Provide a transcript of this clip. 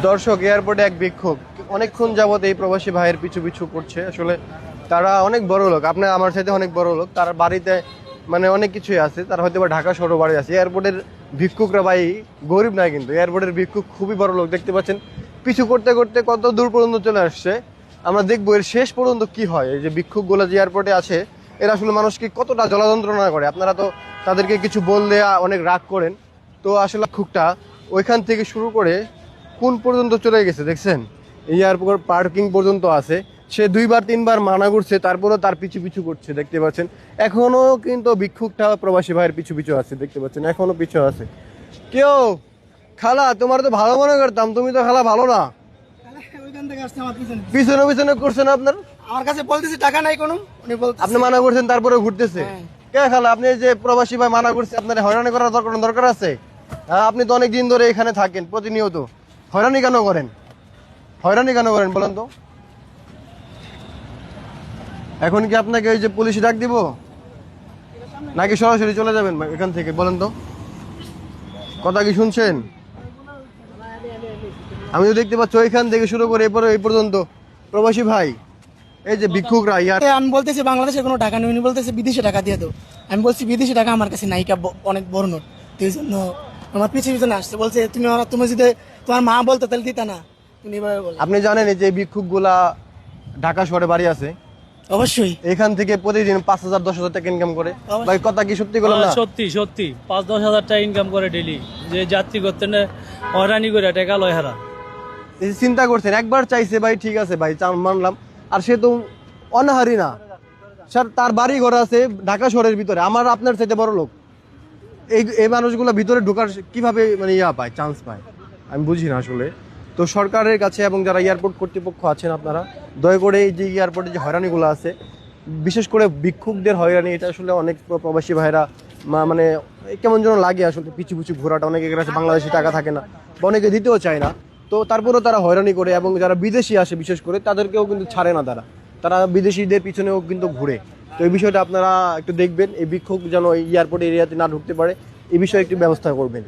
দর্শক, এয়ারপোর্টে এক বিক্ষোভ অনেকক্ষণ যাবত এই প্রবাসী ভাইয়ের পিছু পিছু করছে। আসলে তারা অনেক বড় লোক, আপনার আমার সাথে অনেক বড় লোক, তার বাড়িতে মানে অনেক কিছুই আছে, তার হয়তো বা ঢাকা শহর বাড়ি আছে। এয়ারপোর্টের ভিক্ষুকরা ভাই গরিব নয়, কিন্তু এয়ারপোর্টের ভিক্ষুক খুবই বড় লোক। দেখতে পাচ্ছেন পিছু করতে করতে কত দূর পর্যন্ত চলে আসছে। আমরা দেখবো এর শেষ পর্যন্ত কি হয়। এই যে ভিক্ষুকগুলো যে এয়ারপোর্টে আছে, এরা আসলে মানুষকে কতটা জ্বালাযন্ত্রণা করে। আপনারা তো তাদেরকে কিছু বললে অনেক রাগ করেন, তো আসলে ভিক্ষুকটা ওইখান থেকে শুরু করে কোন পর্যন্ত চলে গেছে দেখছেন, এয়ারপোর্ট পার্কিং পর্যন্ত আছে। সে 2-3 বার মানা করছে, তারপরেও তার পিছু পিছু করছে। দেখতে পাচ্ছেন এখনো কিন্তু ভিক্ষুকটা প্রবাসী ভাইয়ের পিছু পিছু আছে। দেখতে পাচ্ছেন এখনো পিছু আছে। কেউ খালা তোমার তো ভালো মনে করতাম, তুমি তো খালা ভালো না। পিছনে পিছনে করছেন আপনার, আমার কাছে বলতেছে টাকা নাই কোনো, উনি বলতেছে আপনি মানা করছেন তারপরে ঘুরতেছে। কে খালা, আপনি যে প্রবাসী ভাই মানা করছে, আপনার হয়রানি করার দরকার আছে? হ্যাঁ, আপনি তো অনেক দিন ধরে এখানে থাকেন প্রতিনিয়ত, হয়রানি কেন করেন? হয়রানি কেন করেন বলেন তো? এখন কি আপনাকে ওই যে পুলিশ ডাক দিব, নাকি সরাসরি চলে যাবেন এখান থেকে বলেন তো? কথা কি শুনছেন? আমি তো দেখতে পাচ্ছি ওইখান থেকে শুরু করে এরপরে এই পর্যন্ত প্রবাসী ভাই, এই যে ভিক্ষুকরা ইয়ার। আমি বলতেছি বাংলাদেশে কোনো টাকা নেই, উনি বলতেছে বিদেশে টাকা দিয়ে দাও। আমি বলছি বিদেশি টাকা আমার কাছে নাইকা, অনেক বড় নোট। এই জন্য আমার পিছনে পিছনে আসছে, বলছে তুমি যদি তোমার মা বলতো তাহলে দিতা না। উনি এভাবে বলে। আপনি জানেন এই যে ভিক্ষুকগুলা ঢাকা শহরে বাড়ি আছে, অবশ্যই এখান থেকে প্রতিদিন 5,000-10,000 টাকা ইনকাম করে। ভাই কথা কি সত্যি বলেন না? সত্যি সত্যি 5-10 হাজার টাকা ইনকাম করে ডেলি, যে যাত্রী করতে না হয়রানি করে টাকা লয় হারা। এই যে চিন্তা করছেন, একবার চাইছে ভাই, ঠিক আছে ভাই মানলাম, আর সে তো অনাহারি না স্যার, তার বাড়ি ঘর আছে ঢাকা শহরের ভিতরে, আমার আপনার চাইতে বড় লোক। এই মানুষগুলো ভিতরে ঢোকার কিভাবে মানে পায়, চান্স পায়, আমি বুঝি না আসলে। তো সরকারের কাছে এবং যারা এয়ারপোর্ট কর্তৃপক্ষ আছেন, আপনারা দয়া করে এই যে এয়ারপোর্টে যে হয়রানিগুলো আছে, বিশেষ করে ভিক্ষুকদের হয়রানি, এটা আসলে অনেক প্রবাসী ভাইরা মানে কেমন যেন লাগে আসলে। পিছু পিছু ঘোরাটা, অনেকের কাছে বাংলাদেশি টাকা থাকে না বা অনেকে দিতেও চায় না, তো তারপরেও তারা হয়রানি করে। এবং যারা বিদেশি আসে বিশেষ করে, তাদেরকেও কিন্তু ছাড়ে না, তারা বিদেশিদের পিছনেও কিন্তু ঘুরে। তো এই বিষয়টা আপনারা একটু দেখবেন, এই বিক্ষোভ যেন এই এয়ারপোর্ট এরিয়াতে না ঢুকতে পারে, এই বিষয়ে একটু ব্যবস্থা করবেন।